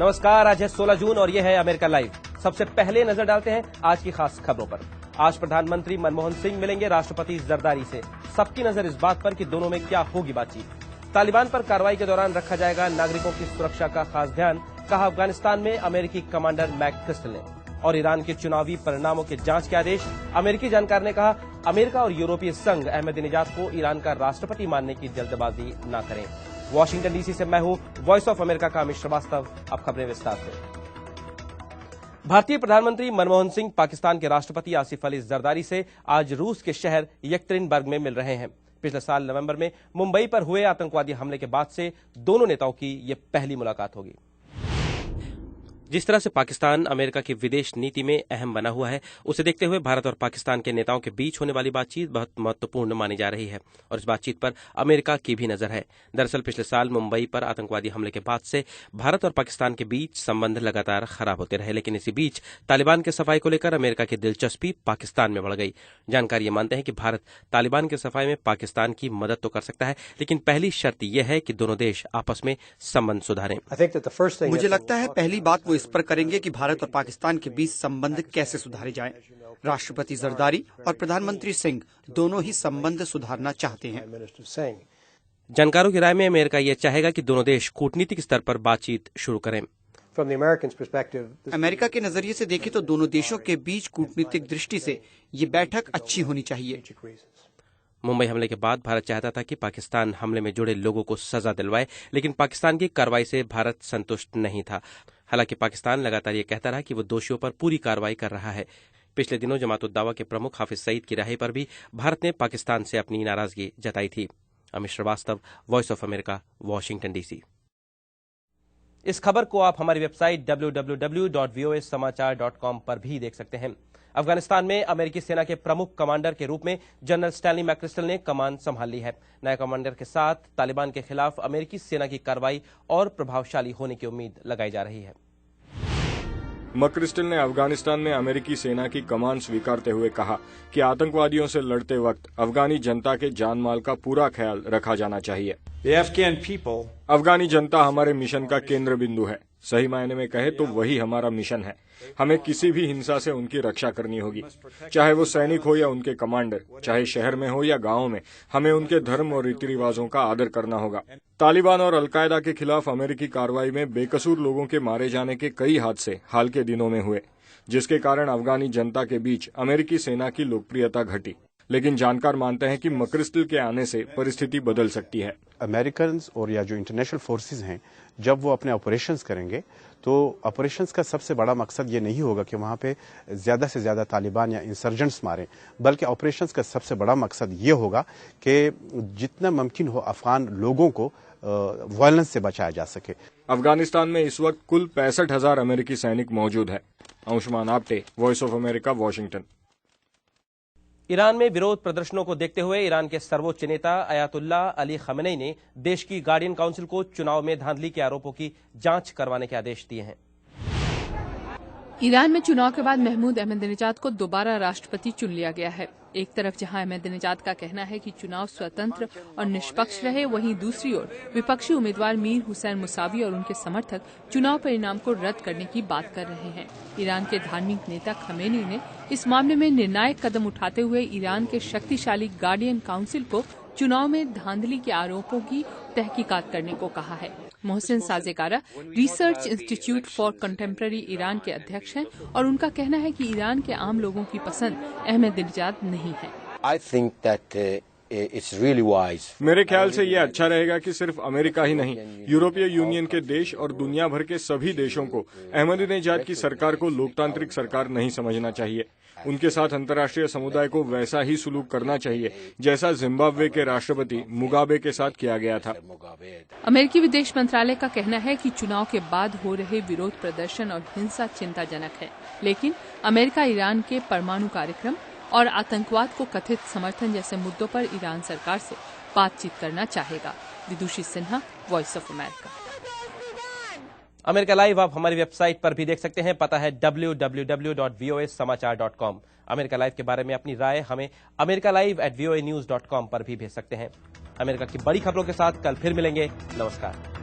नमस्कार, आज है 16 जून और यह है अमेरिका लाइव। सबसे पहले नजर डालते हैं आज की खास खबरों पर। आज प्रधानमंत्री मनमोहन सिंह मिलेंगे राष्ट्रपति जरदारी से। सबकी नजर इस बात पर कि दोनों में क्या होगी बातचीत। तालिबान पर कार्रवाई के दौरान रखा जाएगा नागरिकों की सुरक्षा का खास ध्यान, कहा अफगानिस्तान में अमेरिकी कमांडर मैकक्रिस्टल ने। और ईरान के चुनावी परिणामों के जांच के आदेश। अमेरिकी जानकार ने कहा अमेरिका और यूरोपीय संघ अहमदीनेजाद को ईरान का राष्ट्रपति मानने की जल्दबाजी न करें। वॉशिंगटन डीसी से मैं हूं वॉइस ऑफ अमेरिका का अमित श्रीवास्तव। अब खबरें विस्तार से। भारतीय प्रधानमंत्री मनमोहन सिंह पाकिस्तान के राष्ट्रपति आसिफ अली जरदारी से आज रूस के शहर यekaterinburg में मिल रहे हैं। पिछले साल नवंबर में मुंबई पर हुए आतंकवादी हमले के बाद से दोनों नेताओं की यह पहली मुलाकात होगी। जिस तरह से पाकिस्तान अमेरिका की विदेश नीति में अहम बना हुआ है, उसे देखते हुए भारत और पाकिस्तान के नेताओं के बीच होने वाली बातचीत बहुत महत्वपूर्ण मानी जा रही है और इस बातचीत पर अमेरिका की भी नजर है। दरअसल पिछले साल मुंबई पर आतंकवादी हमले के बाद से भारत और पाकिस्तान के बीच संबंध लगातार खराब होते रहे, लेकिन इसी बीच तालिबान के सफाई को लेकर अमेरिका की दिलचस्पी पाकिस्तान में बढ़ गई। जानकार ये मानते हैं कि भारत तालिबान के सफाई में पाकिस्तान की मदद तो कर सकता है, लेकिन पहली शर्त यह है कि दोनों देश आपस में संबंध सुधारें। मुझे लगता है पहली बात वो इस पर करेंगे कि भारत और पाकिस्तान के बीच संबंध कैसे सुधारे जाएं। राष्ट्रपति जरदारी और प्रधानमंत्री सिंह दोनों ही संबंध सुधारना चाहते हैं। जानकारों की राय में अमेरिका यह चाहेगा कि दोनों देश कूटनीतिक स्तर पर बातचीत शुरू करें। अमेरिका के नजरिए से देखें तो दोनों देशों के बीच कूटनीतिक दृष्टि से ये बैठक अच्छी होनी चाहिए। मुंबई हमले के बाद भारत चाहता था कि पाकिस्तान हमले में जुड़े लोगों को सजा दिलवाए, लेकिन पाकिस्तान की कार्रवाई से भारत संतुष्ट नहीं था। हालांकि पाकिस्तान लगातार ये कहता रहा कि वो दोषियों पर पूरी कार्रवाई कर रहा है। पिछले दिनों जमात-उद-दावा के प्रमुख हाफिज सईद की रिहाई पर भी भारत ने पाकिस्तान से अपनी नाराजगी जताई थी। Amit Srivastava, voice of America, Washington DC. इस खबर को आप हमारी वेबसाइट www.voassamachar.com पर भी देख सकते हैं। अफगानिस्तान में अमेरिकी सेना के प्रमुख कमांडर के रूप में जनरल स्टैनली मैकक्रिस्टल ने कमान संभाल ली है। नए कमांडर के साथ तालिबान के खिलाफ अमेरिकी सेना की कार्रवाई और प्रभावशाली होने की उम्मीद लगाई जा रही है। मैकक्रिस्टल ने अफगानिस्तान में अमेरिकी सेना की कमान स्वीकारते हुए कहा कि आतंकवादियों से लड़ते वक्त अफगानी जनता के जान माल का पूरा ख्याल रखा जाना चाहिए। अफगानी जनता हमारे मिशन का केंद्र बिंदु है। सही मायने में कहे तो वही हमारा मिशन है। हमें किसी भी हिंसा से उनकी रक्षा करनी होगी, चाहे वो सैनिक हो या उनके कमांडर, चाहे शहर में हो या गांव में। हमें उनके धर्म और रीति रिवाजों का आदर करना होगा। तालिबान और अलकायदा के खिलाफ अमेरिकी कार्रवाई में बेकसूर लोगों के मारे जाने के कई हादसे हाल के दिनों में हुए, जिसके कारण अफगानी जनता के बीच अमेरिकी सेना की लोकप्रियता घटी। लेकिन जानकार मानते हैं कि मैकक्रिस्टल के आने से परिस्थिति बदल सकती है। अमेरिकन और या जो इंटरनेशनल फोर्सेस हैं, जब वो अपने ऑपरेशंस करेंगे तो ऑपरेशंस का सबसे बड़ा मकसद ये नहीं होगा कि वहाँ पे ज्यादा से ज्यादा तालिबान या इंसर्जेंट्स मारें, बल्कि ऑपरेशंस का सबसे बड़ा मकसद ये होगा कि जितना मुमकिन हो अफगान लोगों को वायलेंस से बचाया जा सके। अफगानिस्तान में इस वक्त कुल 65,000 अमेरिकी सैनिक मौजूद है। Anshuman Apte, voice of America, Washington. Iran में विरोध प्रदर्शनों को देखते हुए ईरान के सर्वोच्च नेता अयातुल्लाह अली खमेनी ने देश की गार्डियन काउंसिल को चुनाव में धांधली के आरोपों की जांच करवाने के आदेश दिए हैं। ईरान में चुनाव के बाद महमूद अहमदीनेजाद को दोबारा राष्ट्रपति चुन लिया गया है। एक तरफ जहां अहमदीनेजाद का कहना है कि चुनाव स्वतंत्र और निष्पक्ष रहे, वहीं दूसरी ओर विपक्षी उम्मीदवार मीर हुसैन मुसावी और उनके समर्थक चुनाव परिणाम को रद्द करने की बात कर रहे हैं। ईरान के धार्मिक नेता खमेनी ने इस मामले में निर्णायक कदम उठाते हुए ईरान के शक्तिशाली गार्डियन काउंसिल को चुनाव में धांधली के आरोपों की तहकीकात करने को कहा है। मोहसिन साजेकारा research institute for contemporary Iran के अध्यक्ष हैं और उनका कहना है कि ईरान के आम लोगों की पसंद अहमदीनेजाद नहीं है। मेरे ख्याल से ये अच्छा रहेगा कि सिर्फ अमेरिका ही नहीं, यूरोपीय यूनियन के देश और दुनिया भर के सभी देशों को अहमदीनेजाद की सरकार को लोकतांत्रिक सरकार नहीं समझना चाहिए। उनके साथ अंतर्राष्ट्रीय समुदाय को वैसा ही सुलूक करना चाहिए जैसा जिम्बाब्वे के राष्ट्रपति मुगाबे के साथ किया गया था। अमेरिकी विदेश मंत्रालय का कहना है कि चुनाव के बाद हो रहे विरोध प्रदर्शन और हिंसा चिंताजनक है, लेकिन अमेरिका ईरान के परमाणु कार्यक्रम और आतंकवाद को कथित समर्थन जैसे मुद्दों पर ईरान सरकार से बातचीत करना चाहेगा। Vidushi Sinha, voice of America. America live आप हमारी वेबसाइट पर भी देख सकते हैं। पता है www.voassamachar.com। अमेरिका लाइव के बारे में अपनी राय हमें americalive@voanews.com पर भी भेज सकते हैं। अमेरिका की बड़ी खबरों के साथ कल फिर मिलेंगे। नमस्कार।